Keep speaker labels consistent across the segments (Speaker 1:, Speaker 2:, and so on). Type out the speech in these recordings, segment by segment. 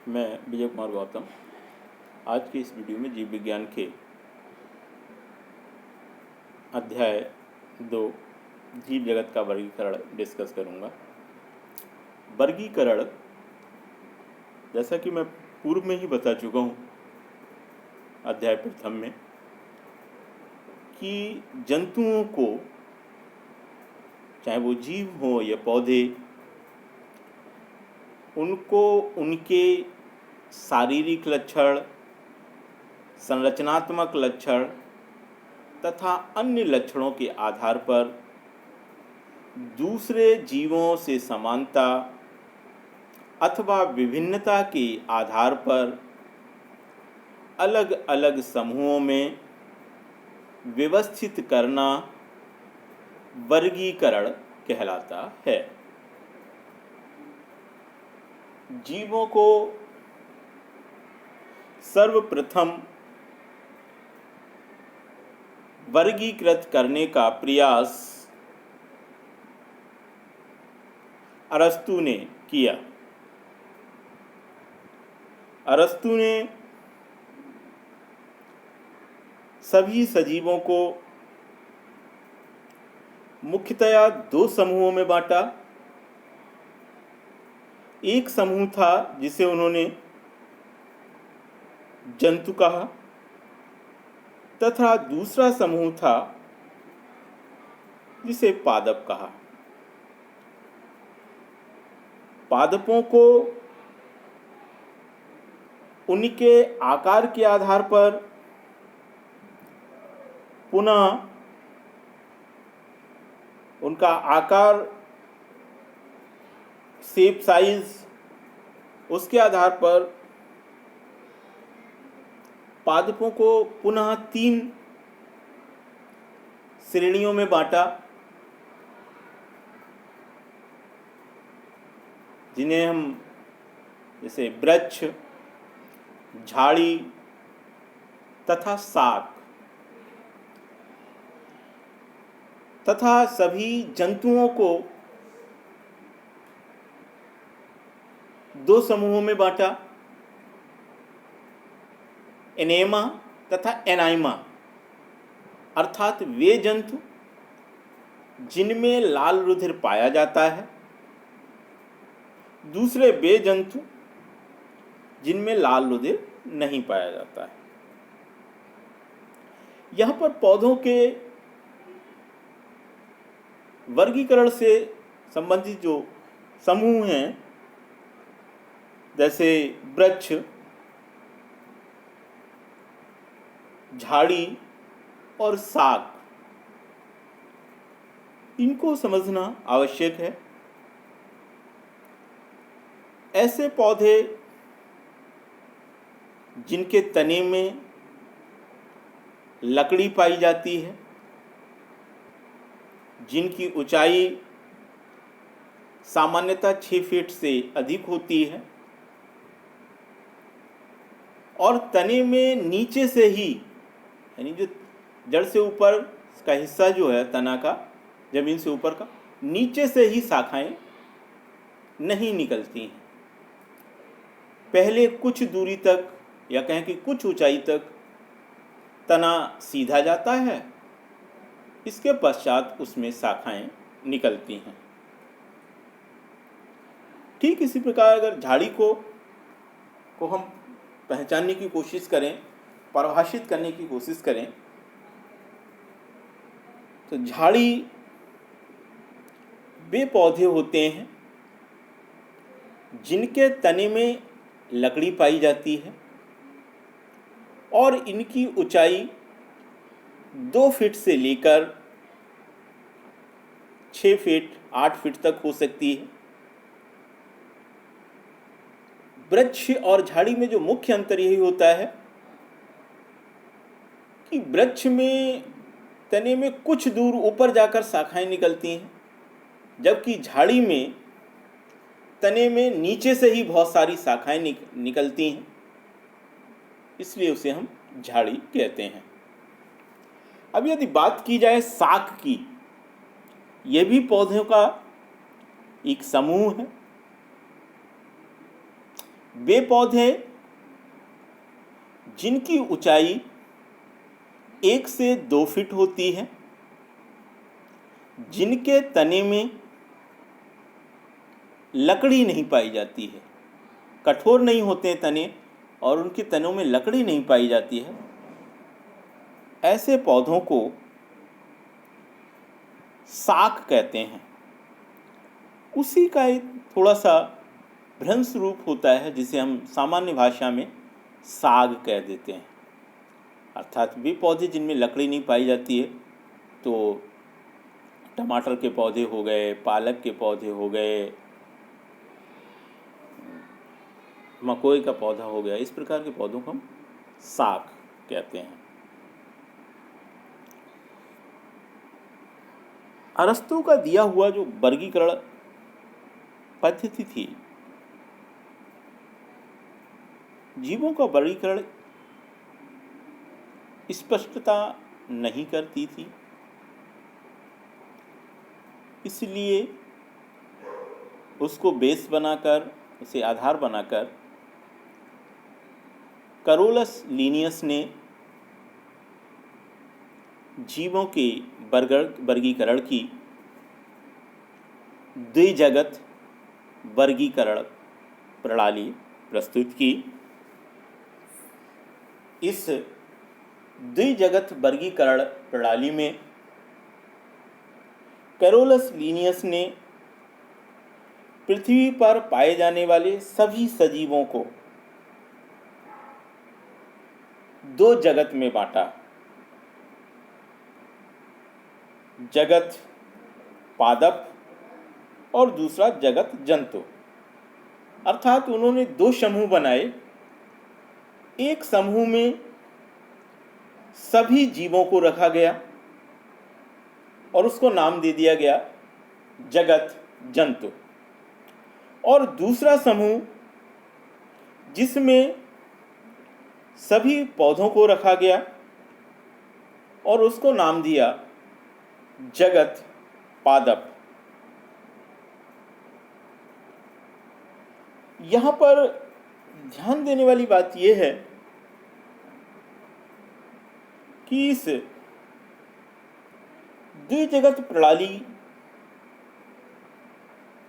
Speaker 1: मैं विजय कुमार गौतम आज की इस वीडियो में जीव विज्ञान के अध्याय 2 जीव जगत का वर्गीकरण डिस्कस करूंगा। वर्गीकरण, जैसा कि मैं पूर्व में ही बता चुका हूं अध्याय प्रथम में, कि जंतुओं को, चाहे वो जीव हो या पौधे, उनको उनके शारीरिक लक्षण, संरचनात्मक लक्षण तथा अन्य लक्षणों के आधार पर दूसरे जीवों से समानता अथवा विभिन्नता के आधार पर अलग अलग समूहों में व्यवस्थित करना वर्गीकरण कहलाता है। जीवों को सर्वप्रथम वर्गीकृत करने का प्रयास अरस्तु ने किया। अरस्तु ने सभी सजीवों को मुख्यतया दो समूहों में बांटा। एक समूह था जिसे उन्होंने जंतु कहा तथा दूसरा समूह था जिसे पादप कहा। पादपों को उनके आकार के आधार पर पुनः उनका आकार, शेप, साइज, उसके आधार पर पादपों को पुनः 3 श्रेणियों में बांटा, जिन्हें हम जैसे वृक्ष, झाड़ी तथा शाक, तथा सभी जंतुओं को 2 समूहों में बांटा, एनेमा तथा एनाइमा, अर्थात वे जंतु जिनमें लाल रुधिर पाया जाता है, दूसरे वे जंतु जिनमें लाल रुधिर नहीं पाया जाता है। यहाँ पर पौधों के वर्गीकरण से संबंधित जो समूह हैं, जैसे वृक्ष, झाड़ी और शाक, इनको समझना आवश्यक है। ऐसे पौधे जिनके तने में लकड़ी पाई जाती है, जिनकी ऊंचाई सामान्यतः 6 फीट से अधिक होती है और तने में नीचे से ही, यानी जो जड़ से ऊपर का हिस्सा जो है तना का, जमीन से ऊपर का, नीचे से ही शाखाएं नहीं निकलती हैं। पहले कुछ दूरी तक, या कहें कि कुछ ऊंचाई तक तना सीधा जाता है, इसके पश्चात उसमें शाखाएं निकलती हैं। ठीक इसी प्रकार अगर झाड़ी को हम पहचानने की कोशिश करें, परिभाषित करने की कोशिश करें, तो झाड़ी वे पौधे होते हैं जिनके तने में लकड़ी पाई जाती है और इनकी ऊंचाई 2 फीट से लेकर 6 फीट 8 फीट तक हो सकती है। वृक्ष और झाड़ी में जो मुख्य अंतर यही होता है कि वृक्ष में तने में कुछ दूर ऊपर जाकर शाखाएं निकलती हैं, जबकि झाड़ी में तने में नीचे से ही बहुत सारी शाखाएं निकलती हैं, इसलिए उसे हम झाड़ी कहते हैं। अब यदि बात की जाए शाक की, यह भी पौधों का एक समूह है। वे पौधे जिनकी ऊंचाई 1 से 2 फीट होती है, जिनके तने में लकड़ी नहीं पाई जाती है, कठोर नहीं होते तने और उनके तनों में लकड़ी नहीं पाई जाती है, ऐसे पौधों को साग कहते हैं। उसी का एक थोड़ा सा भ्रंश रूप होता है जिसे हम सामान्य भाषा में साग कह देते हैं। अर्थात वे पौधे जिनमें लकड़ी नहीं पाई जाती है, तो टमाटर के पौधे हो गए, पालक के पौधे हो गए, मकोई का पौधा हो गया, इस प्रकार के पौधों को हम साग कहते हैं। अरस्तु का दिया हुआ जो वर्गीकरण पद्धति थी, जीवों का वर्गीकरण स्पष्टता नहीं करती थी, इसलिए उसको बेस बनाकर, उसे आधार बनाकर कैरोलस लीनियस ने जीवों के वर्गीकरण की द्विजगत वर्गीकरण प्रणाली प्रस्तुत की। इस द्विजगत वर्गीकरण प्रणाली में कैरोलस लीनियस ने पृथ्वी पर पाए जाने वाले सभी सजीवों को 2 जगत में बांटा, जगत पादप और दूसरा जगत जंतु। अर्थात उन्होंने 2 समूह बनाए। एक समूह में सभी जीवों को रखा गया और उसको नाम दे दिया गया जगत जंतु, और दूसरा समूह जिसमें सभी पौधों को रखा गया और उसको नाम दिया जगत पादप। यहाँ पर ध्यान देने वाली बात यह है कि इस द्विजगत प्रणाली,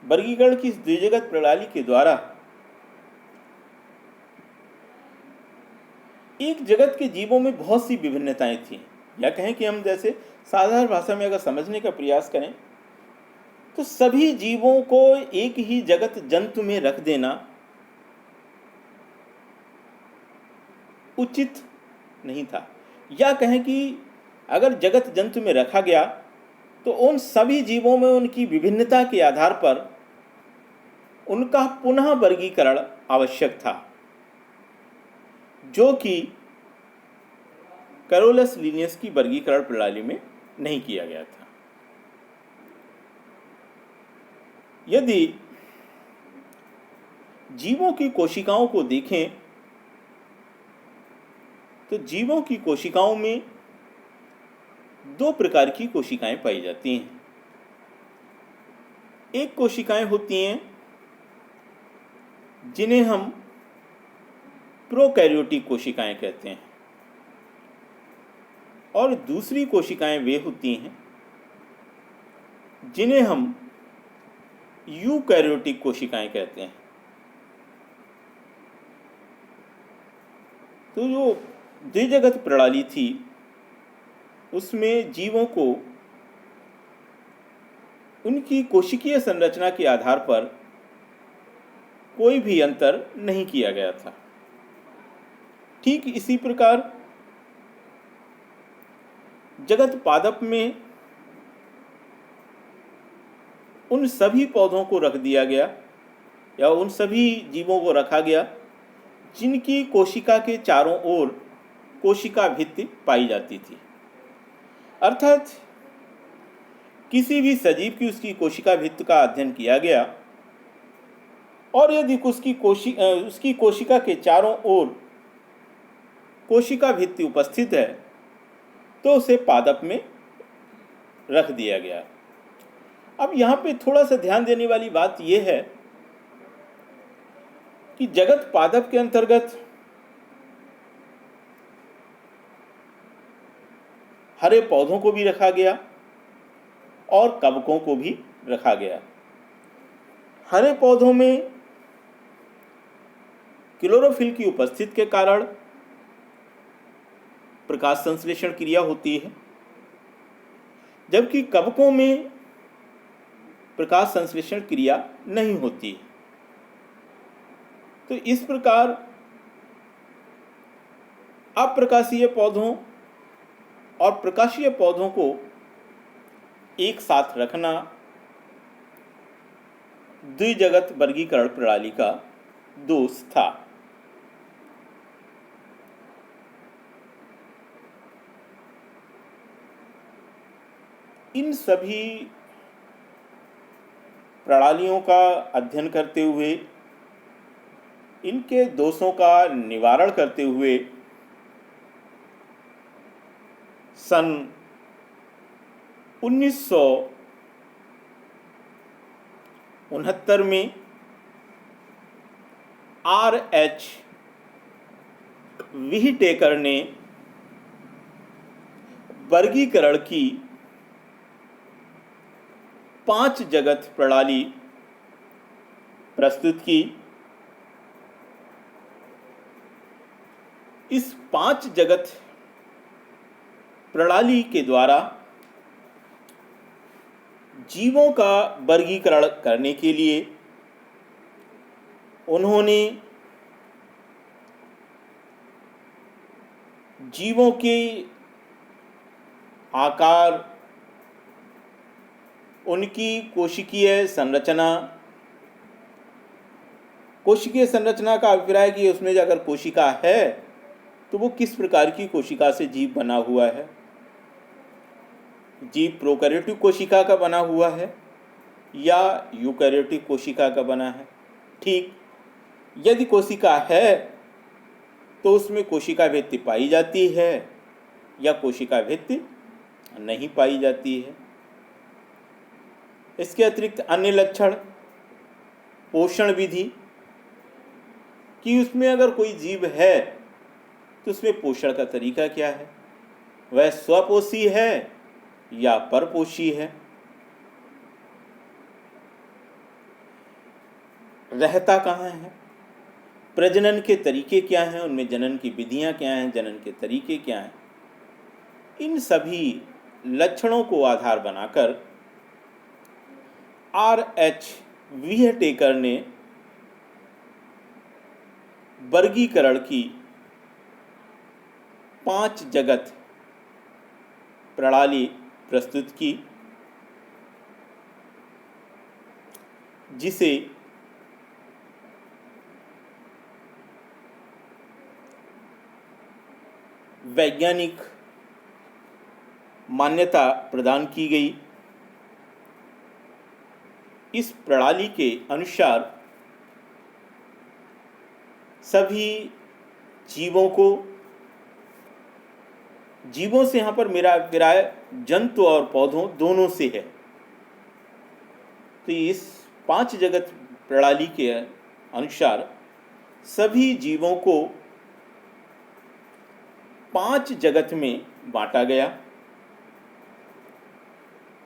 Speaker 1: वर्गीकरण की इस द्विजगत प्रणाली के द्वारा एक जगत के जीवों में बहुत सी विभिन्नताएं थीं, या कहें कि हम जैसे साधारण भाषा में अगर समझने का प्रयास करें तो सभी जीवों को एक ही जगत जंतु में रख देना उचित नहीं था, या कहें कि अगर जगत जंतु में रखा गया तो उन सभी जीवों में उनकी विभिन्नता के आधार पर उनका पुनः वर्गीकरण आवश्यक था, जो कि कैरोलस लीनियस की वर्गीकरण प्रणाली में नहीं किया गया था। यदि जीवों की कोशिकाओं को देखें तो जीवों की कोशिकाओं में 2 प्रकार की कोशिकाएं पाई जाती हैं। एक कोशिकाएं होती हैं जिन्हें हम प्रोकैरियोटिक कोशिकाएं कहते हैं, और दूसरी कोशिकाएं वे होती हैं जिन्हें हम यूकैरियोटिक कोशिकाएं कहते हैं। तो जो द्विजगत प्रणाली थी उसमें जीवों को उनकी कोशिकीय संरचना के आधार पर कोई भी अंतर नहीं किया गया था। ठीक इसी प्रकार जगत पादप में उन सभी पौधों को रख दिया गया या उन सभी जीवों को रखा गया जिनकी कोशिका के चारों ओर कोशिका भित्ति पाई जाती थी। अर्थात किसी भी सजीव की उसकी कोशिका भित्ति का अध्ययन किया गया और यदि उसकी कोशिका के चारों ओर कोशिका भित्ति उपस्थित है तो उसे पादप में रख दिया गया। अब यहाँ पे थोड़ा सा ध्यान देने वाली बात यह है कि जगत पादप के अंतर्गत हरे पौधों को भी रखा गया और कवकों को भी रखा गया। हरे पौधों में क्लोरोफिल की उपस्थिति के कारण प्रकाश संश्लेषण क्रिया होती है, जबकि कवकों में प्रकाश संश्लेषण क्रिया नहीं होती है। तो इस प्रकार अप्रकाशीय पौधों और प्रकाशीय पौधों को एक साथ रखना द्विजगत वर्गीकरण प्रणाली का दोष था। इन सभी प्रणालियों का अध्ययन करते हुए, इनके दोषों का निवारण करते हुए सन 1969 में R.H. व्हीटेकर ने वर्गीकरण की 5 जगत प्रणाली प्रस्तुत की। इस 5 जगत प्रणाली के द्वारा जीवों का वर्गीकरण करने के लिए उन्होंने जीवों के आकार, उनकी कोशिकीय संरचना का अभिप्राय कि उसमें अगर कोशिका है तो वो किस प्रकार की कोशिका से जीव बना हुआ है। जीव प्रोकैरियोटिक कोशिका का बना हुआ है या यूकैरियोटिक कोशिका का बना है। ठीक, यदि कोशिका है तो उसमें कोशिका भित्ति पाई जाती है या कोशिका भित्ति नहीं पाई जाती है। इसके अतिरिक्त अन्य लक्षण, पोषण विधि कि उसमें अगर कोई जीव है तो उसमें पोषण का तरीका क्या है, वह स्वपोषी है या परपोषी है, रहता कहाँ है, प्रजनन के तरीके क्या हैं, उनमें जनन की विधियां क्या हैं, जनन के तरीके क्या हैं। इन सभी लक्षणों को आधार बनाकर R.H. व्हीटेकर ने वर्गीकरण की 5 जगत प्रणाली प्रस्तुत की, जिसे वैज्ञानिक मान्यता प्रदान की गई। इस प्रणाली के अनुसार सभी जीवों से यहाँ पर मेरा अभिप्राय जंतु और पौधों दोनों से है। तो इस 5 जगत प्रणाली के अनुसार सभी जीवों को 5 जगत में बांटा गया,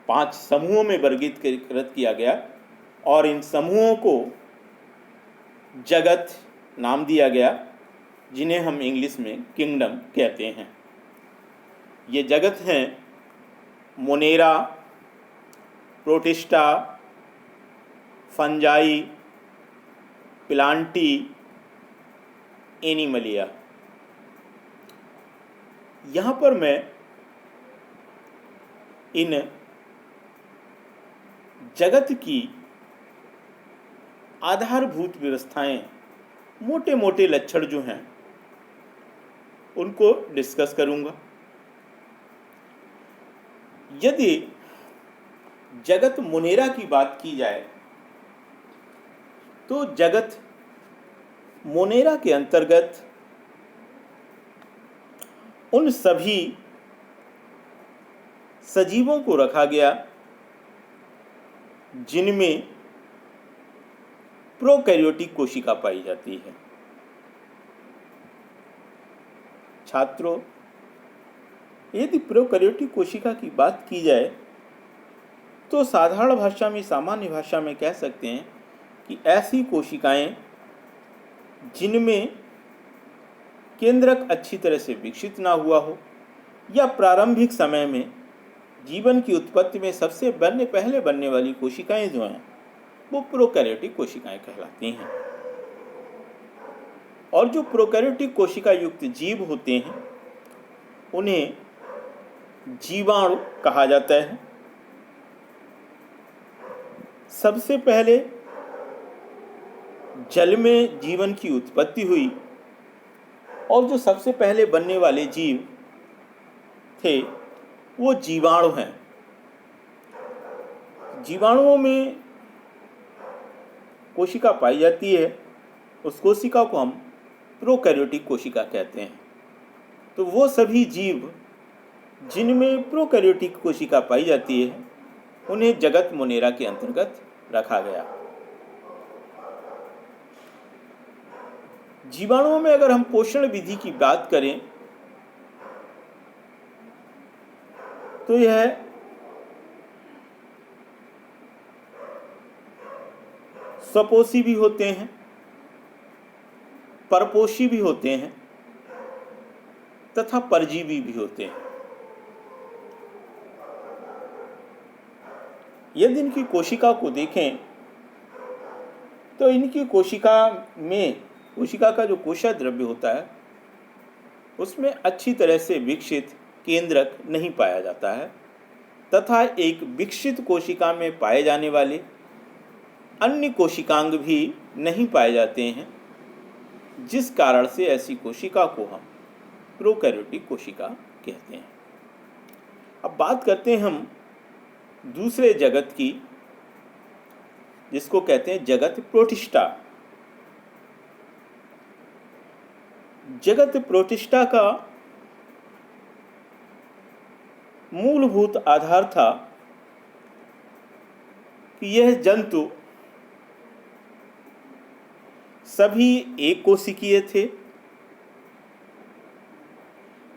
Speaker 1: 5 समूहों में वर्गीकृत किया गया और इन समूहों को जगत नाम दिया गया, जिन्हें हम इंग्लिश में किंगडम कहते हैं। ये जगत हैं Monera, protista, fungi, Plantae, Animalia. यहाँ पर मैं इन जगत की आधारभूत व्यवस्थाएं, मोटे मोटे लक्षण जो हैं उनको डिस्कस करूंगा। यदि जगत मोनेरा की बात की जाए तो जगत मोनेरा के अंतर्गत उन सभी सजीवों को रखा गया जिनमें प्रोकैरियोटिक कोशिका पाई जाती है। छात्रों, यदि प्रोकैरियोटिक कोशिका की बात की जाए तो साधारण भाषा में, सामान्य भाषा में कह सकते हैं कि ऐसी कोशिकाएं जिनमें केंद्रक अच्छी तरह से विकसित ना हुआ हो या प्रारंभिक समय में जीवन की उत्पत्ति में सबसे पहले बनने वाली कोशिकाएं जो हैं वो प्रोकैरियोटिक कोशिकाएं कहलाती हैं। और जो प्रोकैरियोटिक कोशिका युक्त जीव होते हैं उन्हें जीवाणु कहा जाता है। सबसे पहले जल में जीवन की उत्पत्ति हुई और जो सबसे पहले बनने वाले जीव थे वो जीवाणु हैं। जीवाणुओं में कोशिका पाई जाती है, उस कोशिका को हम प्रोकैरियोटिक कोशिका कहते हैं। तो वो सभी जीव जिनमें प्रोकैरियोटिक कोशिका पाई जाती है उन्हें जगत मोनेरा के अंतर्गत रखा गया। जीवाणुओं में अगर हम पोषण विधि की बात करें तो यह स्वपोषी भी होते हैं, परपोषी भी होते हैं तथा परजीवी भी होते हैं। यदि इनकी कोशिका को देखें तो इनकी कोशिका का जो कोशिका द्रव्य होता है उसमें अच्छी तरह से विकसित केंद्रक नहीं पाया जाता है तथा एक विकसित कोशिका में पाए जाने वाले अन्य कोशिकांग भी नहीं पाए जाते हैं, जिस कारण से ऐसी कोशिका को हम प्रोकैरियोटिक कोशिका कहते हैं। अब बात करते हैं हम दूसरे जगत की, जिसको कहते हैं जगत प्रोटिस्टा। जगत प्रोटिस्टा का मूलभूत आधार था कि यह जंतु सभी एक कोशिकीय थे।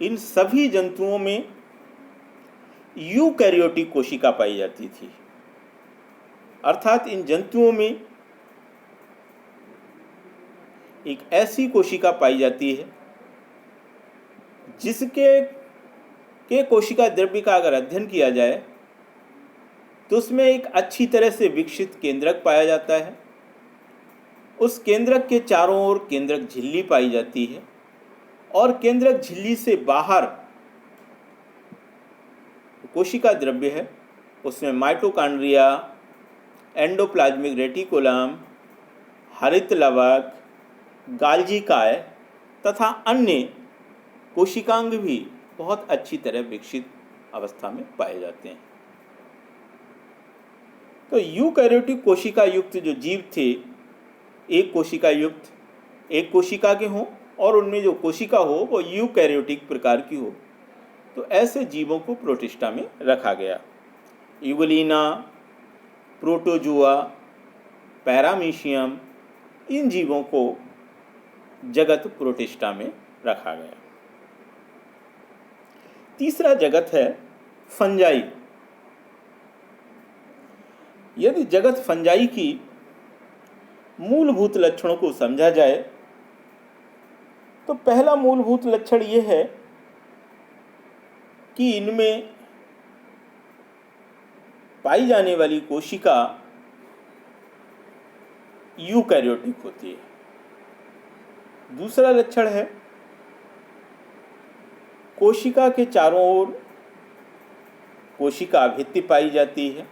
Speaker 1: इन सभी जंतुओं में यूकैरियोटिक कोशिका पाई जाती थी, अर्थात इन जंतुओं में एक ऐसी कोशिका पाई जाती है जिसके कोशिका द्रव्य का अगर अध्ययन किया जाए तो उसमें एक अच्छी तरह से विकसित केंद्रक पाया जाता है। उस केंद्रक के चारों ओर केंद्रक झिल्ली पाई जाती है और केंद्रक झिल्ली से बाहर कोशिका द्रव्य है, उसमें माइटोकॉन्ड्रिया, एंडोप्लाज्मिक रेटिकुलम, हरित लवक, गाल्जी काय तथा अन्य कोशिकांग भी बहुत अच्छी तरह विकसित अवस्था में पाए जाते हैं। तो यूकैरियोटिक कोशिका युक्त जो जीव थे, एक कोशिका के हों और उनमें जो कोशिका हो वो यूकैरियोटिक प्रकार की हो, तो ऐसे जीवों को प्रोटिस्टा में रखा गया। यूगलिना, प्रोटोजुआ, पैरामीशियम, इन जीवों को जगत प्रोटिस्टा में रखा गया। तीसरा जगत है फंजाई। यदि जगत फंजाई की मूलभूत लक्षणों को समझा जाए तो पहला मूलभूत लक्षण यह है कि इनमें पाई जाने वाली कोशिका यूकैरियोटिक होती है। दूसरा लक्षण है कोशिका के चारों ओर कोशिका भित्ति पाई जाती है।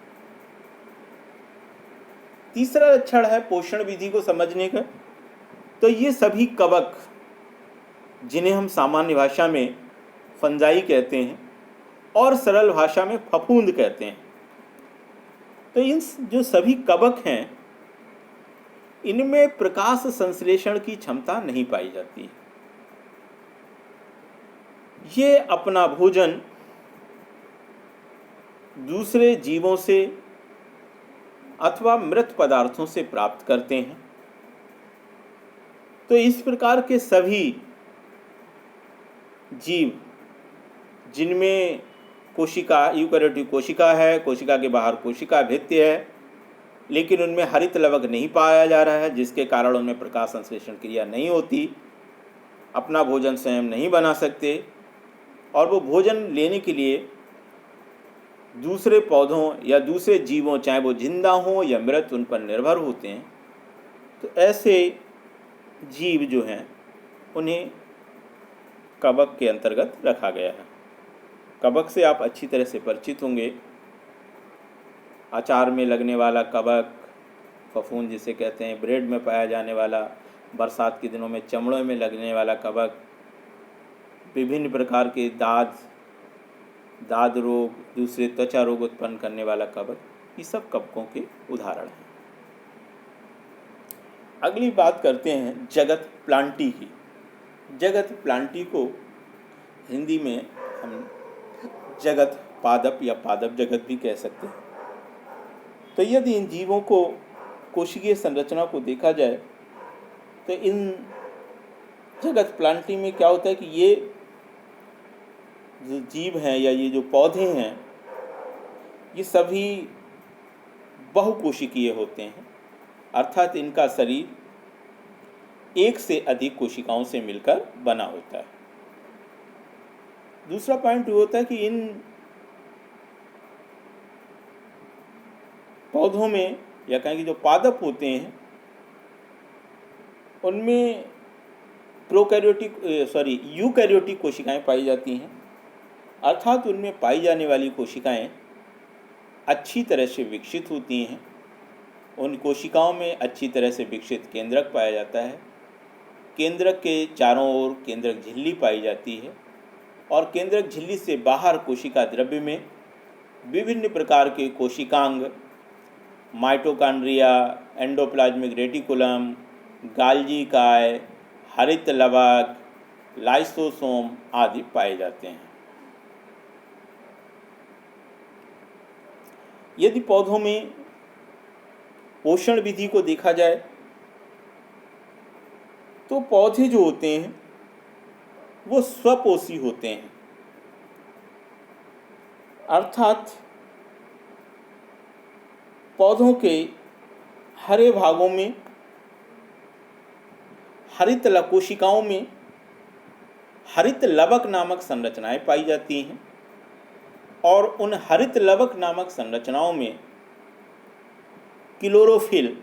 Speaker 1: तीसरा लक्षण है पोषण विधि को समझने का, तो ये सभी कवक जिन्हें हम सामान्य भाषा में फंजाई कहते हैं और सरल भाषा में फफूंद कहते हैं, तो इन जो सभी कवक हैं इनमें प्रकाश संश्लेषण की क्षमता नहीं पाई जाती। ये अपना भोजन दूसरे जीवों से अथवा मृत पदार्थों से प्राप्त करते हैं तो इस प्रकार के सभी जीव जिनमें कोशिका, यूकैरियोटिक कोशिका है, कोशिका के बाहर कोशिका भित्ति है, लेकिन उनमें हरित लवक नहीं पाया जा रहा है, जिसके कारण उनमें प्रकाश संश्लेषण क्रिया नहीं होती, अपना भोजन स्वयं नहीं बना सकते, और वो भोजन लेने के लिए दूसरे पौधों या दूसरे जीवों, चाहे वो जिंदा हों या मृत, उन पर निर्भर होते हैं। तो ऐसे जीव जो हैं उन्हें कवक के अंतर्गत रखा गया है। कवक से आप अच्छी तरह से परिचित होंगे। अचार में लगने वाला कवक, फफूंद जिसे कहते हैं, ब्रेड में पाया जाने वाला, बरसात के दिनों में चमड़ों में लगने वाला कवक, विभिन्न प्रकार के दाद रोग, दूसरे त्वचा रोग उत्पन्न करने वाला कवक, ये सब कवकों के उदाहरण हैं। अगली बात करते हैं जगत प्लांटी की। जगत प्लांटी को हिंदी में हम जगत पादप या पादप जगत भी कह सकते हैं। तो यदि इन जीवों को कोशिकीय संरचना को देखा जाए तो इन जगत प्लांटी में क्या होता है कि ये जो जीव हैं या ये जो पौधे हैं, ये सभी बहुकोशिकीय होते हैं, अर्थात इनका शरीर एक से अधिक कोशिकाओं से मिलकर बना होता है। दूसरा पॉइंट ये होता है कि इन पौधों में या कहें कि जो पादप होते हैं उनमें यूकैरियोटिक कोशिकाएं पाई जाती हैं, अर्थात उनमें पाई जाने वाली कोशिकाएं अच्छी तरह से विकसित होती हैं। उन कोशिकाओं में अच्छी तरह से विकसित केंद्रक पाया जाता है। केंद्रक के चारों ओर केंद्रक झिल्ली पाई जाती है, और केंद्रक झिल्ली से बाहर कोशिका द्रव्य में विभिन्न प्रकार के कोशिकांग, माइटोकॉन्ड्रिया, एंडोप्लाज्मिक रेटिकुलम, गाल्जी काय, हरित लवक, लाइसोसोम आदि पाए जाते हैं। यदि पौधों में पोषण विधि को देखा जाए तो पौधे जो होते हैं वो स्वपोषी होते हैं, अर्थात पौधों के हरे भागों में हरित कोशिकाओं में हरित लवक नामक संरचनाएं पाई जाती हैं, और उन हरित लवक नामक संरचनाओं में क्लोरोफिल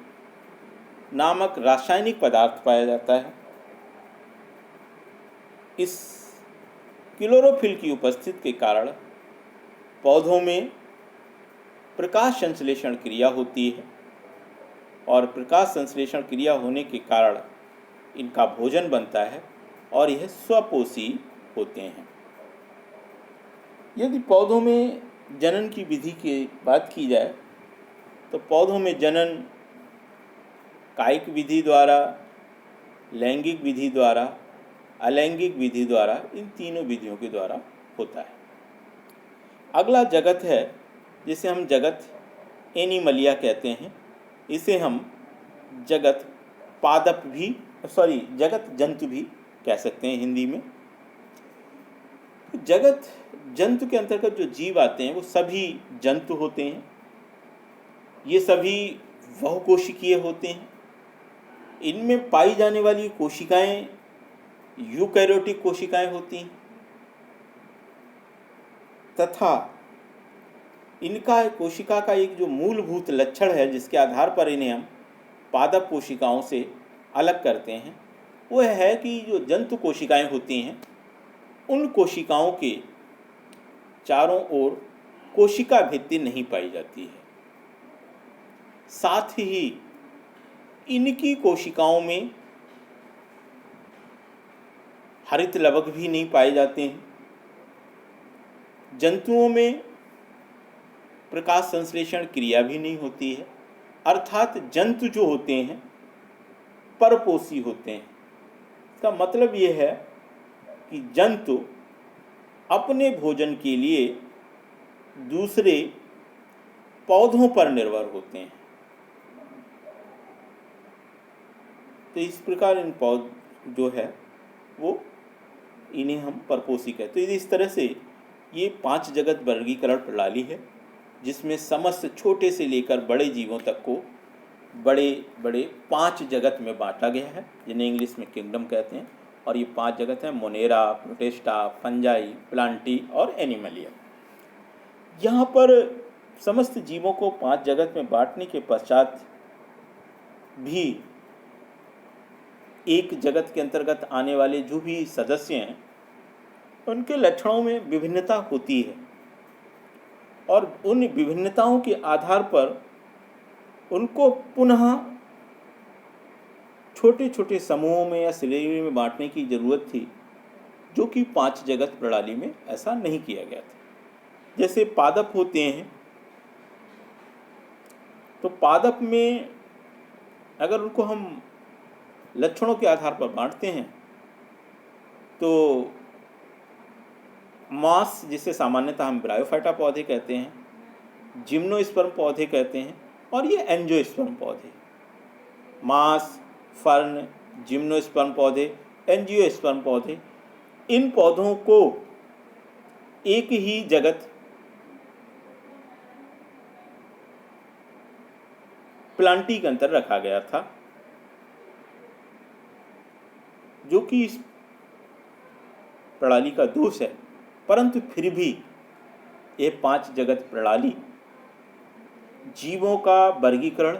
Speaker 1: नामक रासायनिक पदार्थ पाया जाता है। इस क्लोरोफिल की उपस्थिति के कारण पौधों में प्रकाश संश्लेषण क्रिया होती है, और प्रकाश संश्लेषण क्रिया होने के कारण इनका भोजन बनता है, और यह स्वपोषी होते हैं। यदि पौधों में जनन की विधि की बात की जाए तो पौधों में जनन कायिक विधि द्वारा, लैंगिक विधि द्वारा, अलैंगिक विधि द्वारा, इन तीनों विधियों के द्वारा होता है। अगला जगत है जिसे हम जगत एनिमलिया कहते हैं। इसे हम जगत पादप भी जगत जंतु भी कह सकते हैं हिंदी में। जगत जंतु के अंतर्गत जो जीव आते हैं वो सभी जंतु होते हैं। ये सभी बहुकोशिकीय होते हैं। इनमें पाई जाने वाली कोशिकाएं यूकैरियोटिक कोशिकाएं होती हैं, तथा इनका कोशिका का एक जो मूलभूत लक्षण है जिसके आधार पर इन्हें हम पादप कोशिकाओं से अलग करते हैं, वो है कि जो जंतु कोशिकाएं होती हैं उन कोशिकाओं के चारों ओर कोशिका भित्ति नहीं पाई जाती है। साथ ही इनकी कोशिकाओं में हरित लवक भी नहीं पाए जाते हैं। जंतुओं में प्रकाश संश्लेषण क्रिया भी नहीं होती है, अर्थात जंतु जो होते हैं परपोषी होते हैं। इसका मतलब ये है कि जंतु अपने भोजन के लिए दूसरे पौधों पर निर्भर होते हैं। तो इस प्रकार इन पौध जो है वो इन्हें हम परपोषी कहते हैं। तो इस तरह से ये 5 जगत वर्गीकरण प्रणाली है जिसमें समस्त छोटे से लेकर बड़े जीवों तक को बड़े बड़े 5 जगत में बांटा गया है, जिन्हें इंग्लिश में किंगडम कहते हैं। और ये 5 जगत हैं मोनेरा, प्रोटिस्टा, फंजाई, प्लांटी और एनिमलिया। यहाँ पर समस्त जीवों को 5 जगत में बांटने के पश्चात भी एक जगत के अंतर्गत आने वाले जो भी सदस्य हैं उनके लक्षणों में विभिन्नता होती है और उन विभिन्नताओं के आधार पर उनको पुनः छोटे छोटे समूहों में या श्रेणी में बांटने की जरूरत थी, जो कि 5 जगत प्रणाली में ऐसा नहीं किया गया था। जैसे पादप होते हैं, तो पादप में अगर उनको हम लक्षणों के आधार पर बांटते हैं तो मास, जिसे सामान्यतः हम ब्रायोफाइटा पौधे कहते हैं, जिम्नोस्पर्म पौधे कहते हैं, और ये एंजियोस्पर्म पौधे। मास, फर्न, जिम्नोस्पर्म पौधे, एंजियोस्पर्म पौधे, इन पौधों को एक ही जगत प्लांटी के अंतर रखा गया था, जो कि इस प्रणाली का दोष है। परंतु फिर भी यह 5 जगत प्रणाली जीवों का वर्गीकरण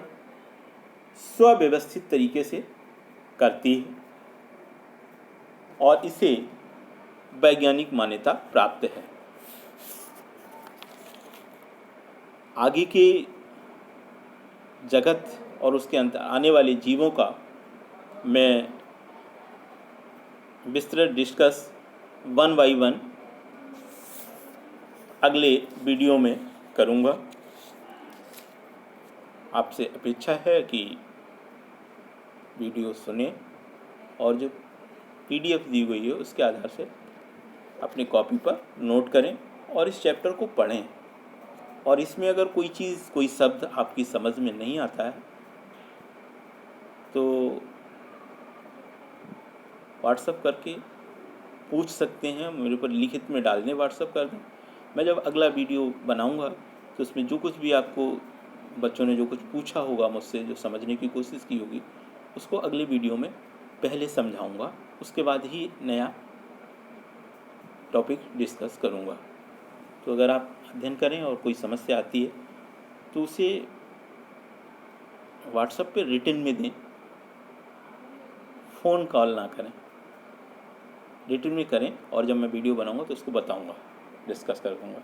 Speaker 1: स्वव्यवस्थित तरीके से करती है और इसे वैज्ञानिक मान्यता प्राप्त है। आगे के जगत और उसके अंतर आने वाले जीवों का मैं विस्तृत डिस्कस 1 बाई 1 अगले वीडियो में करूँगा। आपसे अपेक्षा है कि वीडियो सुने और जो PDF दी हुई है उसके आधार से अपनी कॉपी पर नोट करें और इस चैप्टर को पढ़ें। और इसमें अगर कोई चीज़, कोई शब्द आपकी समझ में नहीं आता है तो व्हाट्सएप करके पूछ सकते हैं, मेरे पर लिखित में डाल दें, व्हाट्सएप कर दें। मैं जब अगला वीडियो बनाऊंगा तो उसमें जो कुछ भी आपको बच्चों ने जो कुछ पूछा होगा मुझसे, जो समझने की कोशिश की होगी, उसको अगले वीडियो में पहले समझाऊंगा, उसके बाद ही नया टॉपिक डिस्कस करूंगा। तो अगर आप अध्ययन करें और कोई समस्या आती है तो उसे व्हाट्सएप पे रिटन में दें, फ़ोन कॉल ना करें, रिटन में करें और जब मैं वीडियो बनाऊंगा तो उसको बताऊंगा, डिस्कस कर दूंगा।